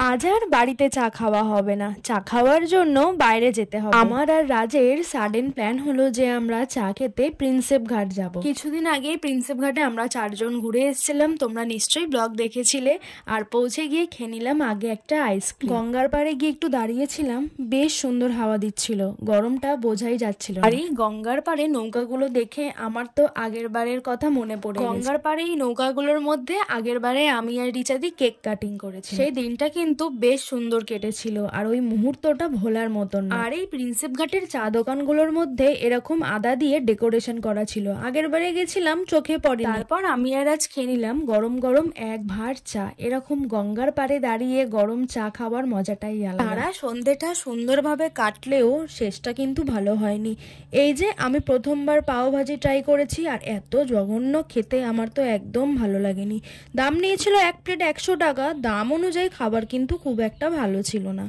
আজ আর বাড়িতে চা খাওয়া হবে না, চা খাওয়ার জন্য বাইরে যেতে হবে। আমার আর রাজের সাডেন প্ল্যান হলো যে আমরা চা খেতে প্রিন্সেপ ঘাট যাব। কিছুদিন আগে প্রিন্সেপ ঘাটে আমরা 4 জন ঘুরে এসেছিলাম, তোমরা নিশ্চয়ই ব্লগ দেখেছিলে। আর পৌঁছে গিয়ে খেয়ে নিলাম আগে একটা আইসক্রিম। গঙ্গার পাড়ে গিয়ে একটু দাঁড়িয়েছিলাম, বেশ সুন্দর হাওয়া দিচ্ছিল, গরমটা বোঝাই যাচ্ছিল। আর এই গঙ্গার পাড়ে নৌকাগুলো দেখে আমার তো আগের বারের কথা মনে পড়ে। গঙ্গার পাড়ে এই নৌকাগুলোর মধ্যে আগের বারে আমি আর রিচাদি কেক কাটিং করেছি। সেই দিনটা কিন্তু বেশ সুন্দর কেটেছিল, আর ওই মুহূর্তটা ভোলার মতন। আর এই প্রিন্সেপ ঘাটের চা দোকানগুলোর মধ্যে এরকম আদা দিয়ে ডেকোরেশন করা ছিল, আগের বারে গেছিলাম চোখে পড়ে। তারপর আমি আর আজ খেয়ে নিলাম গরম গরম এক ভাঁড় চা। এরকম গঙ্গার পাড়ে দাঁড়িয়ে গরম চা খাওয়ার মজাটাই আলাদা। তারা সন্ধ্যেটা সুন্দরভাবে কাটলেও শেষটা কিন্তু ভালো হয়নি। এই যে আমি প্রথমবার পাও ভাজি ট্রাই করেছি, আর এত জঘন্য খেতে, আমার তো একদম ভালো লাগেনি। দাম নিয়েছিল এক প্লেট 100 টাকা, দাম অনুযায়ী খাবার কিন্তু খুব একটা ভালো ছিল না।